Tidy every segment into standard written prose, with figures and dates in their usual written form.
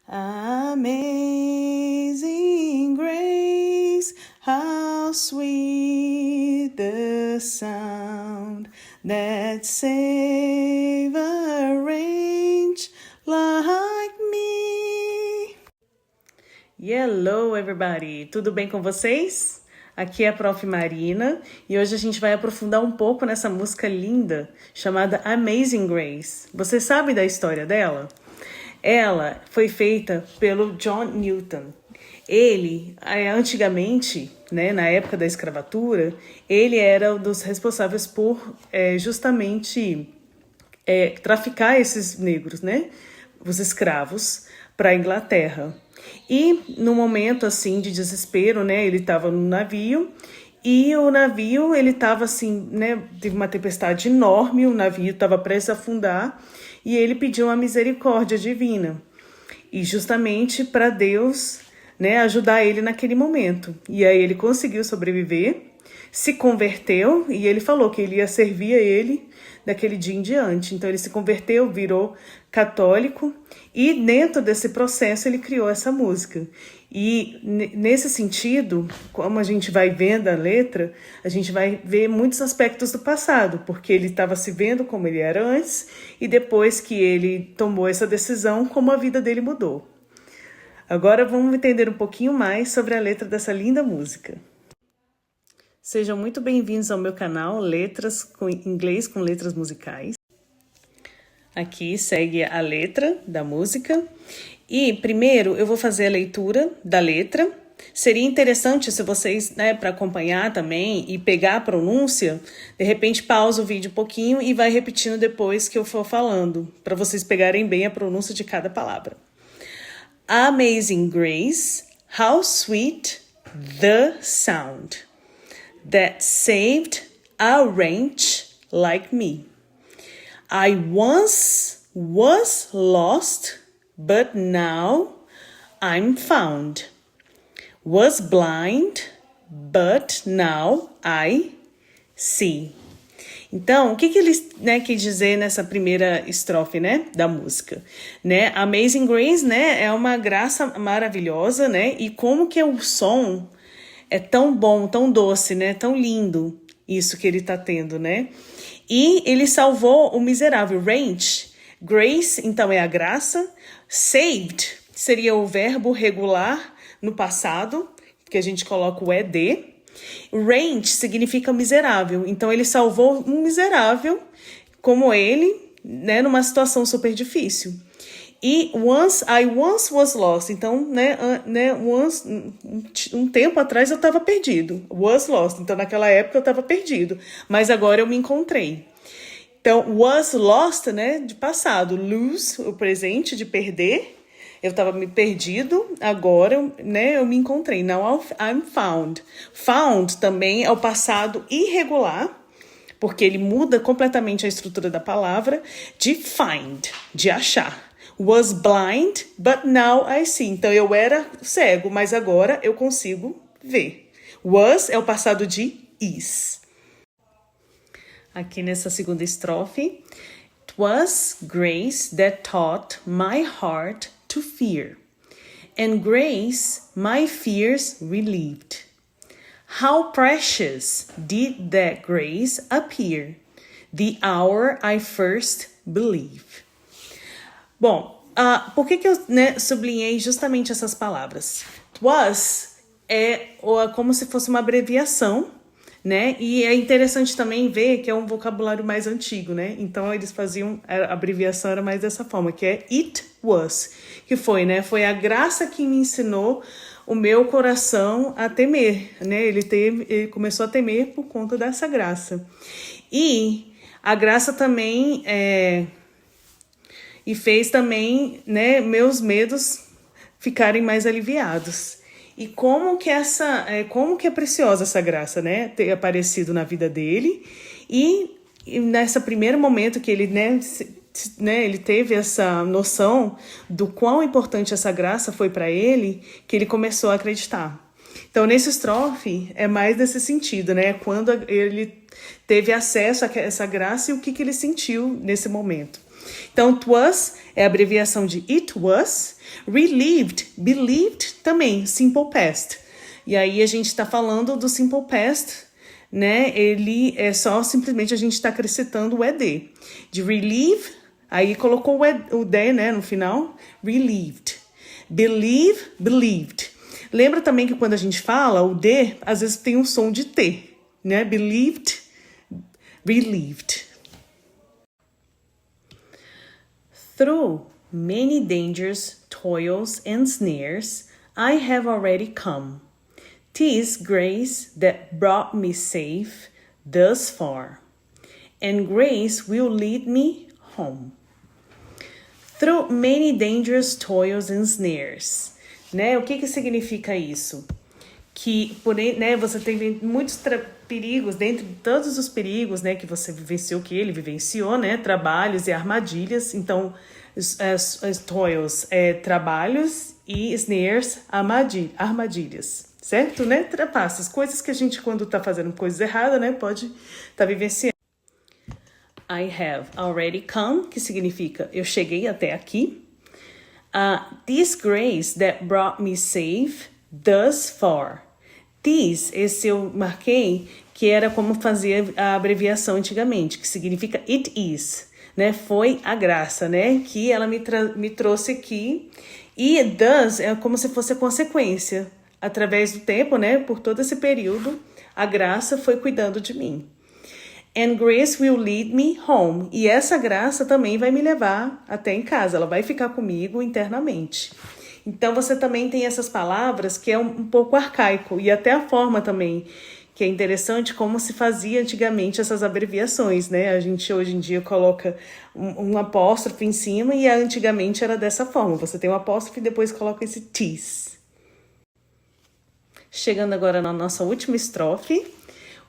Amazing grace, how sweet the sound that saved a wretch like me. Hello, everybody! Tudo bem com vocês? Aqui é a Prof. Marina e hoje a gente vai aprofundar um pouco nessa música linda chamada Amazing Grace. Você sabe da história dela? Ela foi feita pelo John Newton. Ele, antigamente, né, na época da escravatura, ele era um dos responsáveis por justamente traficar esses negros, né, os escravos, para a Inglaterra. E no momento assim de desespero, né, ele estava no navio e o navio ele estava assim, né, teve uma tempestade enorme, o navio estava prestes a afundar e ele pediu uma misericórdia divina e justamente para Deus, né, ajudar ele naquele momento. E aí ele conseguiu sobreviver, se converteu e ele falou que ele ia servir a ele daquele dia em diante. Então ele se converteu, virou católico e dentro desse processo ele criou essa música. E nesse sentido, como a gente vai vendo a letra, a gente vai ver muitos aspectos do passado, porque ele estava se vendo como ele era antes e depois que ele tomou essa decisão, como a vida dele mudou. Agora vamos entender um pouquinho mais sobre a letra dessa linda música. Sejam muito bem-vindos ao meu canal Letras com Inglês com Letras Musicais. Aqui segue a letra da música. E primeiro eu vou fazer a leitura da letra. Seria interessante se vocês, né, para acompanhar também e pegar a pronúncia, de repente pausa o vídeo um pouquinho e vai repetindo depois que eu for falando, para vocês pegarem bem a pronúncia de cada palavra. Amazing grace, how sweet the sound that saved a wretch like me. I once was lost, but now I'm found. Was blind, but now I see. Então, o que ele, né, quer dizer nessa primeira estrofe, né, da música? Né? Amazing Grace, né, é uma graça maravilhosa, né? E como que o som é tão bom, tão doce, né? Tão lindo isso que ele está tendo, né? E ele salvou o miserável. Wretch, grace, então é a graça. Saved seria o verbo regular no passado, que a gente coloca o ed. Wretch significa miserável. Então ele salvou um miserável como ele, né? Numa situação super difícil. E I once was lost. Então, né, once, um tempo atrás eu estava perdido. Was lost. Então, naquela época eu estava perdido. Mas agora eu me encontrei. Então, was lost, né, de passado. Lose, o presente, de perder. Eu estava me perdido. Agora, né, eu me encontrei. Now I'm found. Found também é o passado irregular, porque ele muda completamente a estrutura da palavra, de find, de achar. Was blind, but now I see. Então, eu era cego, mas agora eu consigo ver. Was é o passado de is. Aqui nessa segunda estrofe. 'Twas grace that taught my heart to fear, and grace my fears relieved. How precious did that grace appear, the hour I first believed. Bom, por que eu, né, sublinhei justamente essas palavras? Was é como se fosse uma abreviação, né? E é interessante também ver que é um vocabulário mais antigo, né? Então eles faziam, a abreviação era mais dessa forma, que é it was, que foi, né? Foi a graça que me ensinou o meu coração a temer, né? Ele começou a temer por conta dessa graça. E a graça também e fez também, né, meus medos ficarem mais aliviados. E como que é preciosa essa graça, né, ter aparecido na vida dele. E nesse primeiro momento que ele, né, ele teve essa noção do quão importante essa graça foi para ele, que ele começou a acreditar. Então, nesse estrofe, é mais nesse sentido, né? Quando ele teve acesso a essa graça e o que ele sentiu nesse momento. Então, 'twas é a abreviação de it was. Relieved, believed também, simple past. E aí a gente está falando do simple past, né? Ele é só simplesmente a gente está acrescentando o ed. De relieve, aí colocou o de, né, no final. Relieved. Believe, believed. Lembra também que quando a gente fala, o de, às vezes tem um som de T, né? Believed, relieved. Through many dangers, toils, and snares, I have already come. 'Tis grace that brought me safe thus far, and grace will lead me home. Through many dangers, toils, and snares. Né? O que significa isso? Que né, você tem muitos perigos, dentre todos os perigos, né, que você vivenciou, que ele vivenciou, né, trabalhos e armadilhas. Então, as toils é trabalhos e snares, armadilhas, certo? Né? Trapaças, coisas que a gente, quando tá fazendo coisas erradas, né, pode tá vivenciando. I have already come, que significa eu cheguei até aqui. This grace that brought me safe thus far. This, esse eu marquei, que era como fazer a abreviação antigamente, que significa it is, né? Foi a graça, né? Que ela me trouxe aqui. E thus é como se fosse a consequência. Através do tempo, né? Por todo esse período, a graça foi cuidando de mim. And grace will lead me home. E essa graça também vai me levar até em casa. Ela vai ficar comigo internamente. Então, você também tem essas palavras que é um pouco arcaico. E até a forma também, que é interessante como se fazia antigamente essas abreviações, né? A gente hoje em dia coloca um apóstrofe em cima e antigamente era dessa forma. Você tem um apóstrofe e depois coloca esse tis. Chegando agora na nossa última estrofe.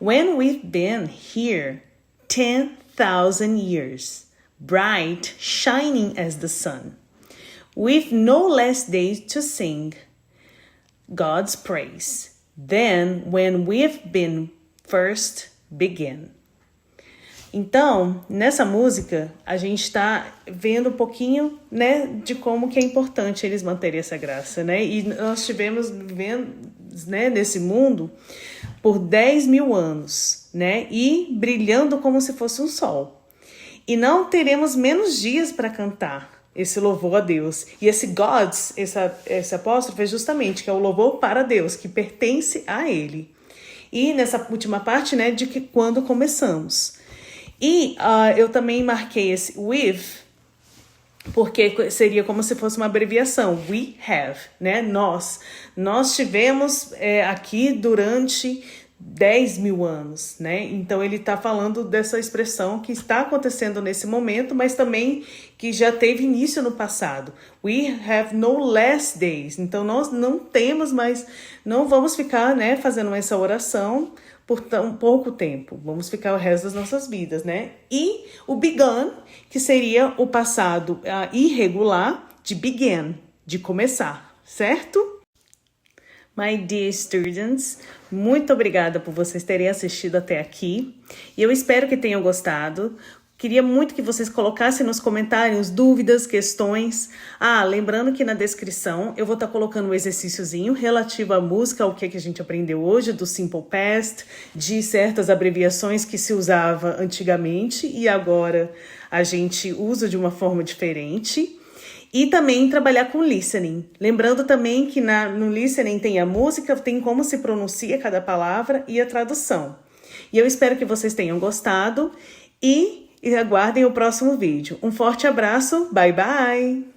When we've been here 10,000 years, bright, shining as the sun, with no less days to sing God's praise than when we've been first begin. Então, nessa música, a gente está vendo um pouquinho, né, de como que é importante eles manterem essa graça, né? E nós tivemos vivendo, né, nesse mundo por 10 mil anos, né? E brilhando como se fosse um sol. E não teremos menos dias para cantar esse louvor a Deus. E esse God's, esse apóstrofe é justamente que é o louvor para Deus, que pertence a Ele. E nessa última parte, né, de que quando começamos. E eu também marquei esse with, porque seria como se fosse uma abreviação. We have, né? Nós tivemos aqui durante 10 mil anos, né? Então ele está falando dessa expressão que está acontecendo nesse momento, mas também que já teve início no passado. We have no less days. Então nós não temos mais, não vamos ficar, né, fazendo essa oração por tão pouco tempo. Vamos ficar o resto das nossas vidas, né? E o begun, que seria o passado irregular de begin, de começar, certo? My dear students, muito obrigada por vocês terem assistido até aqui. E eu espero que tenham gostado. Queria muito que vocês colocassem nos comentários dúvidas, questões. Lembrando que na descrição eu vou estar colocando um exercíciozinho relativo à música, ao que a gente aprendeu hoje, do Simple Past, de certas abreviações que se usava antigamente e agora a gente usa de uma forma diferente. E também trabalhar com listening. Lembrando também que no listening tem a música, tem como se pronuncia cada palavra e a tradução. E eu espero que vocês tenham gostado e aguardem o próximo vídeo. Um forte abraço, bye bye!